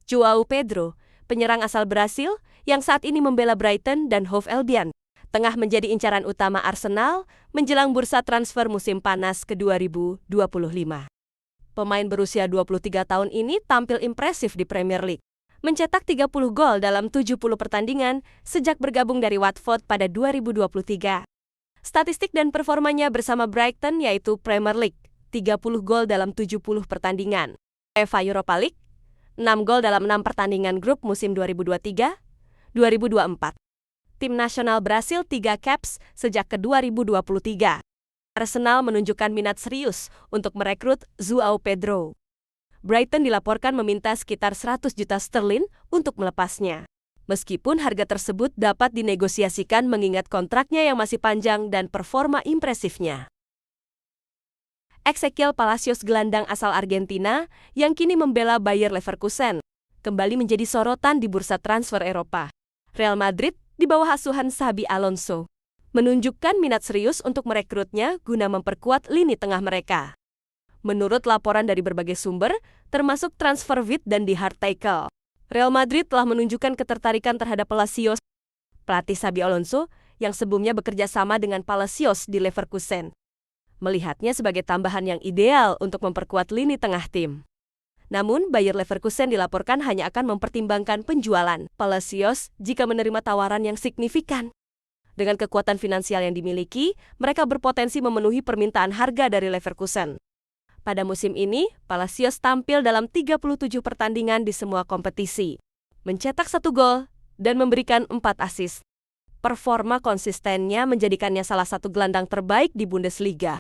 João Pedro, penyerang asal Brasil yang saat ini membela Brighton dan Hove Albion, tengah menjadi incaran utama Arsenal menjelang bursa transfer musim panas ke 2025. Pemain berusia 23 tahun ini tampil impresif di Premier League, mencetak 30 gol dalam 70 pertandingan sejak bergabung dari Watford pada 2023. Statistik dan performanya bersama Brighton yaitu Premier League, 30 gol dalam 70 pertandingan. UEFA Europa League, 6 gol dalam 6 pertandingan grup musim 2023-2024. Tim nasional Brasil 3 caps sejak ke 2023. Arsenal menunjukkan minat serius untuk merekrut João Pedro. Brighton dilaporkan meminta sekitar 100 juta sterling untuk melepasnya. Meskipun harga tersebut dapat dinegosiasikan mengingat kontraknya yang masih panjang dan performa impresifnya. Ezequiel Palacios, gelandang asal Argentina yang kini membela Bayer Leverkusen, kembali menjadi sorotan di bursa transfer Eropa. Real Madrid di bawah asuhan Xabi Alonso menunjukkan minat serius untuk merekrutnya guna memperkuat lini tengah mereka. Menurut laporan dari berbagai sumber, termasuk TransferWiz dan The Hard Tackle, Real Madrid telah menunjukkan ketertarikan terhadap Palacios. Pelatih Xabi Alonso yang sebelumnya bekerja sama dengan Palacios di Leverkusen melihatnya sebagai tambahan yang ideal untuk memperkuat lini tengah tim. Namun, Bayer Leverkusen dilaporkan hanya akan mempertimbangkan penjualan Palacios jika menerima tawaran yang signifikan. Dengan kekuatan finansial yang dimiliki, mereka berpotensi memenuhi permintaan harga dari Leverkusen. Pada musim ini, Palacios tampil dalam 37 pertandingan di semua kompetisi, mencetak 1 gol dan memberikan 4 assist. Performa konsistennya menjadikannya salah satu gelandang terbaik di Bundesliga.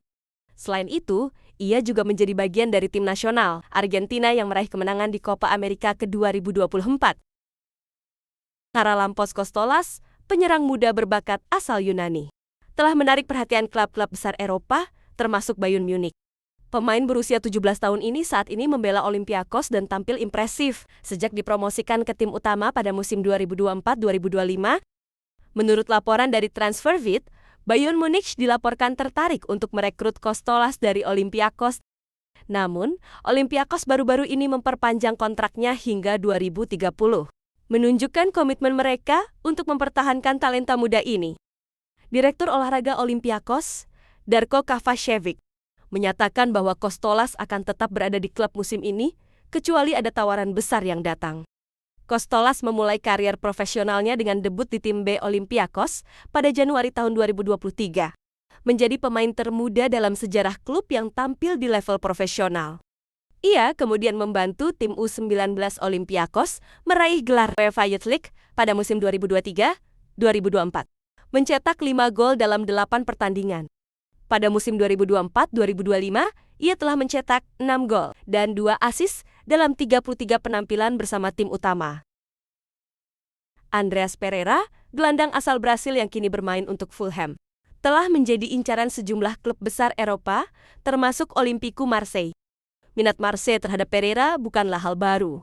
Selain itu, ia juga menjadi bagian dari tim nasional Argentina yang meraih kemenangan di Copa America ke 2024. Charalampos Costolas, penyerang muda berbakat asal Yunani, telah menarik perhatian klub-klub besar Eropa, termasuk Bayern Munich. Pemain berusia 17 tahun ini saat ini membela Olympiakos dan tampil impresif sejak dipromosikan ke tim utama pada musim 2024-2025. Menurut laporan dari TransferWiz, Bayern Munich dilaporkan tertarik untuk merekrut Costolas dari Olympiakos. Namun, Olympiakos baru-baru ini memperpanjang kontraknya hingga 2030, menunjukkan komitmen mereka untuk mempertahankan talenta muda ini. Direktur olahraga Olympiakos, Darko Kavašević, menyatakan bahwa Costolas akan tetap berada di klub musim ini, kecuali ada tawaran besar yang datang. Costolas memulai karier profesionalnya dengan debut di tim B Olympiakos pada Januari tahun 2023. Menjadi pemain termuda dalam sejarah klub yang tampil di level profesional. Ia kemudian membantu tim U19 Olympiakos meraih gelar UEFA Youth League pada musim 2023-2024. Mencetak 5 gol dalam 8 pertandingan. Pada musim 2024-2025, ia telah mencetak 6 gol dan 2 assist dalam 33 penampilan bersama tim utama. Andreas Pereira, gelandang asal Brasil yang kini bermain untuk Fulham, telah menjadi incaran sejumlah klub besar Eropa, termasuk Olympique Marseille. Minat Marseille terhadap Pereira bukanlah hal baru.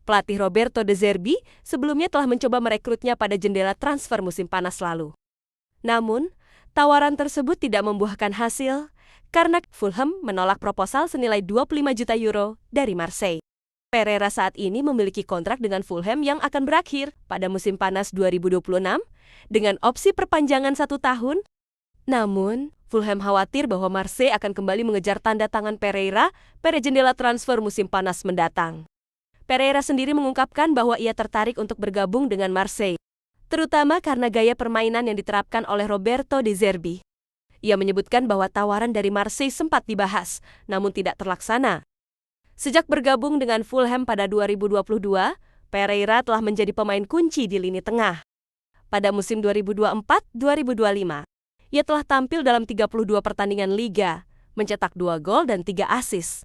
Pelatih Roberto De Zerbi sebelumnya telah mencoba merekrutnya pada jendela transfer musim panas lalu. Namun, tawaran tersebut tidak membuahkan hasil karena Fulham menolak proposal senilai 25 juta euro dari Marseille. Pereira saat ini memiliki kontrak dengan Fulham yang akan berakhir pada musim panas 2026 dengan opsi perpanjangan 1 tahun. Namun, Fulham khawatir bahwa Marseille akan kembali mengejar tanda tangan Pereira pada jendela transfer musim panas mendatang. Pereira sendiri mengungkapkan bahwa ia tertarik untuk bergabung dengan Marseille, terutama karena gaya permainan yang diterapkan oleh Roberto De Zerbi. Ia menyebutkan bahwa tawaran dari Marseille sempat dibahas, namun tidak terlaksana. Sejak bergabung dengan Fulham pada 2022, Pereira telah menjadi pemain kunci di lini tengah. Pada musim 2024-2025, ia telah tampil dalam 32 pertandingan liga, mencetak 2 gol dan 3 assist.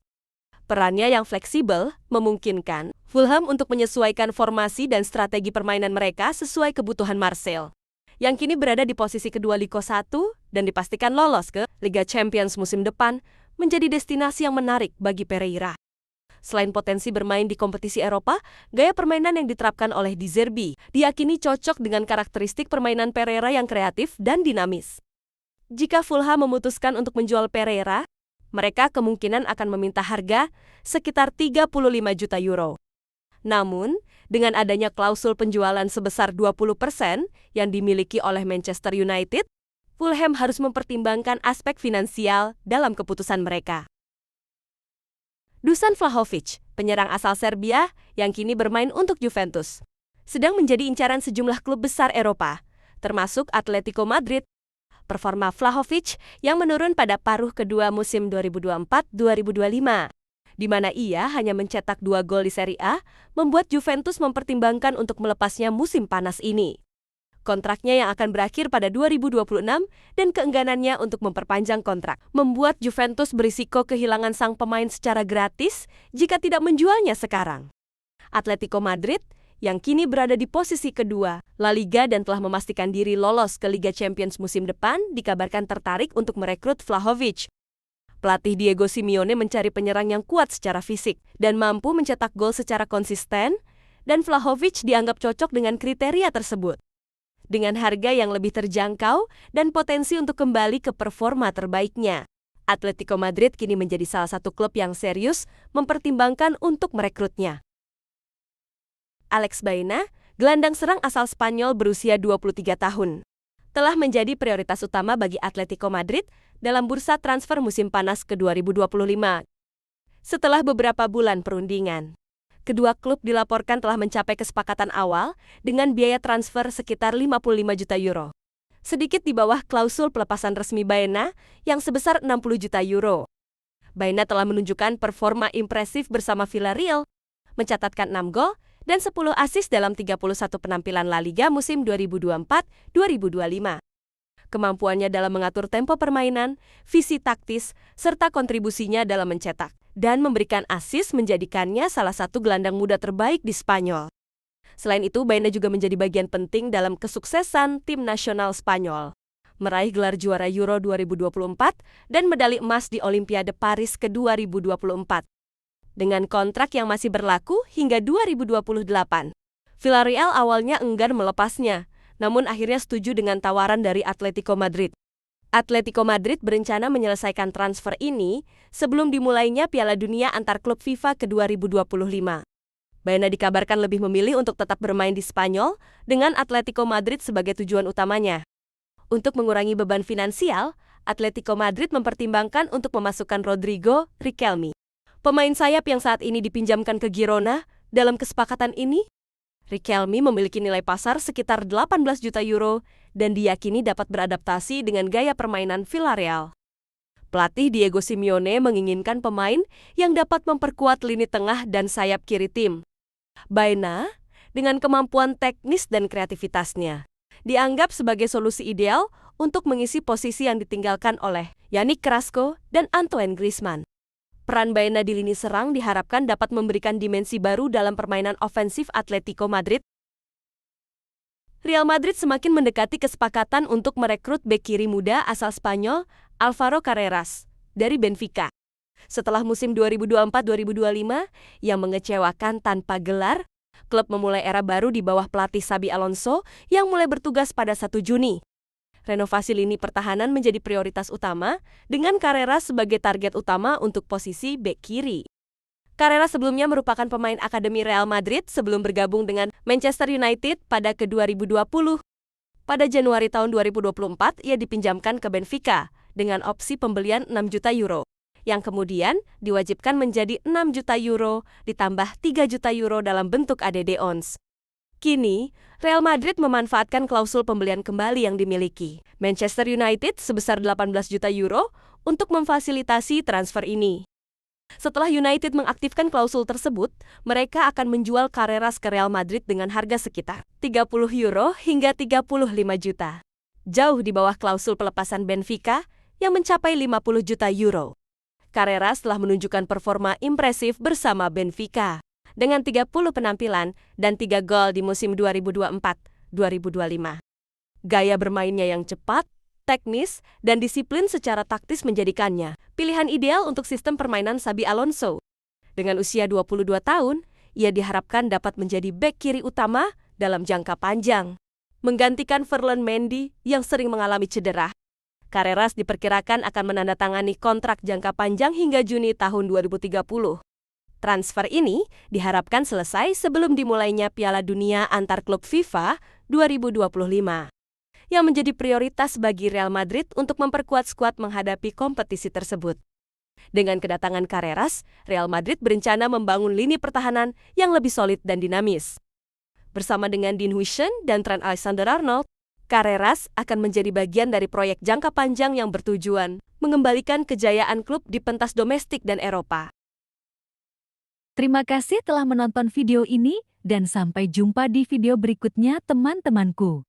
Perannya yang fleksibel memungkinkan Fulham untuk menyesuaikan formasi dan strategi permainan mereka sesuai kebutuhan Marseille, yang kini berada di posisi kedua Liga 1 dan dipastikan lolos ke Liga Champions musim depan, menjadi destinasi yang menarik bagi Pereira. Selain potensi bermain di kompetisi Eropa, gaya permainan yang diterapkan oleh De Zerbi diyakini cocok dengan karakteristik permainan Pereira yang kreatif dan dinamis. Jika Fulham memutuskan untuk menjual Pereira, mereka kemungkinan akan meminta harga sekitar 35 juta euro. Namun, dengan adanya klausul penjualan sebesar 20% yang dimiliki oleh Manchester United, Fulham harus mempertimbangkan aspek finansial dalam keputusan mereka. Dusan Vlahovic, penyerang asal Serbia yang kini bermain untuk Juventus, sedang menjadi incaran sejumlah klub besar Eropa, termasuk Atletico Madrid. Performa Vlahovic yang menurun pada paruh kedua musim 2024-2025, di mana ia hanya mencetak 2 gol di Serie A, membuat Juventus mempertimbangkan untuk melepasnya musim panas ini. Kontraknya yang akan berakhir pada 2026 dan keengganannya untuk memperpanjang kontrak membuat Juventus berisiko kehilangan sang pemain secara gratis jika tidak menjualnya sekarang. Atletico Madrid yang kini berada di posisi kedua La Liga dan telah memastikan diri lolos ke Liga Champions musim depan, dikabarkan tertarik untuk merekrut Vlahovic. Pelatih Diego Simeone mencari penyerang yang kuat secara fisik dan mampu mencetak gol secara konsisten, dan Vlahovic dianggap cocok dengan kriteria tersebut. Dengan harga yang lebih terjangkau dan potensi untuk kembali ke performa terbaiknya, Atletico Madrid kini menjadi salah satu klub yang serius mempertimbangkan untuk merekrutnya. Alex Baena, gelandang serang asal Spanyol berusia 23 tahun, telah menjadi prioritas utama bagi Atletico Madrid dalam bursa transfer musim panas ke-2025. Setelah beberapa bulan perundingan, kedua klub dilaporkan telah mencapai kesepakatan awal dengan biaya transfer sekitar 55 juta euro. Sedikit di bawah klausul pelepasan resmi Baena yang sebesar 60 juta euro. Baena telah menunjukkan performa impresif bersama Villarreal, mencatatkan 6 gol dan 10 assist dalam 31 penampilan La Liga musim 2024-2025. Kemampuannya dalam mengatur tempo permainan, visi taktis, serta kontribusinya dalam mencetak dan memberikan assist menjadikannya salah satu gelandang muda terbaik di Spanyol. Selain itu, Baena juga menjadi bagian penting dalam kesuksesan tim nasional Spanyol, meraih gelar juara Euro 2024 dan medali emas di Olimpiade Paris ke-2024. Dengan kontrak yang masih berlaku hingga 2028. Villarreal awalnya enggan melepasnya, namun akhirnya setuju dengan tawaran dari Atletico Madrid. Atletico Madrid berencana menyelesaikan transfer ini sebelum dimulainya Piala Dunia antar klub FIFA ke-2025. Baena dikabarkan lebih memilih untuk tetap bermain di Spanyol dengan Atletico Madrid sebagai tujuan utamanya. Untuk mengurangi beban finansial, Atletico Madrid mempertimbangkan untuk memasukkan Rodrigo Riquelme, pemain sayap yang saat ini dipinjamkan ke Girona. Dalam kesepakatan ini, Riquelme memiliki nilai pasar sekitar 18 juta euro dan diyakini dapat beradaptasi dengan gaya permainan Villarreal. Pelatih Diego Simeone menginginkan pemain yang dapat memperkuat lini tengah dan sayap kiri tim. Baena, dengan kemampuan teknis dan kreativitasnya, dianggap sebagai solusi ideal untuk mengisi posisi yang ditinggalkan oleh Yannick Carrasco dan Antoine Griezmann. Peran Baena di lini serang diharapkan dapat memberikan dimensi baru dalam permainan ofensif Atletico Madrid. Real Madrid semakin mendekati kesepakatan untuk merekrut bek kiri muda asal Spanyol, Álvaro Carreras, dari Benfica. Setelah musim 2024-2025 yang mengecewakan tanpa gelar, klub memulai era baru di bawah pelatih Xabi Alonso yang mulai bertugas pada 1 Juni. Renovasi lini pertahanan menjadi prioritas utama, dengan Carreras sebagai target utama untuk posisi bek kiri. Carreras sebelumnya merupakan pemain akademi Real Madrid sebelum bergabung dengan Manchester United pada ke-2020. Pada Januari tahun 2024, ia dipinjamkan ke Benfica dengan opsi pembelian 6 juta euro, yang kemudian diwajibkan menjadi 6 juta euro ditambah 3 juta euro dalam bentuk ADD-ons. Kini, Real Madrid memanfaatkan klausul pembelian kembali yang dimiliki Manchester United sebesar 18 juta euro untuk memfasilitasi transfer ini. Setelah United mengaktifkan klausul tersebut, mereka akan menjual Carreras ke Real Madrid dengan harga sekitar 30 euro hingga 35 juta. Jauh di bawah klausul pelepasan Benfica yang mencapai 50 juta euro. Carreras telah menunjukkan performa impresif bersama Benfica, dengan 30 penampilan dan 3 gol di musim 2024-2025. Gaya bermainnya yang cepat, teknis, dan disiplin secara taktis menjadikannya pilihan ideal untuk sistem permainan Xabi Alonso. Dengan usia 22 tahun, ia diharapkan dapat menjadi bek kiri utama dalam jangka panjang, menggantikan Ferland Mendy yang sering mengalami cedera. Carreras diperkirakan akan menandatangani kontrak jangka panjang hingga Juni tahun 2030. Transfer ini diharapkan selesai sebelum dimulainya Piala Dunia antar klub FIFA 2025, yang menjadi prioritas bagi Real Madrid untuk memperkuat skuad menghadapi kompetisi tersebut. Dengan kedatangan Carreras, Real Madrid berencana membangun lini pertahanan yang lebih solid dan dinamis. Bersama dengan Dean Huijsen dan Trent Alexander-Arnold, Carreras akan menjadi bagian dari proyek jangka panjang yang bertujuan mengembalikan kejayaan klub di pentas domestik dan Eropa. Terima kasih telah menonton video ini dan sampai jumpa di video berikutnya teman-temanku.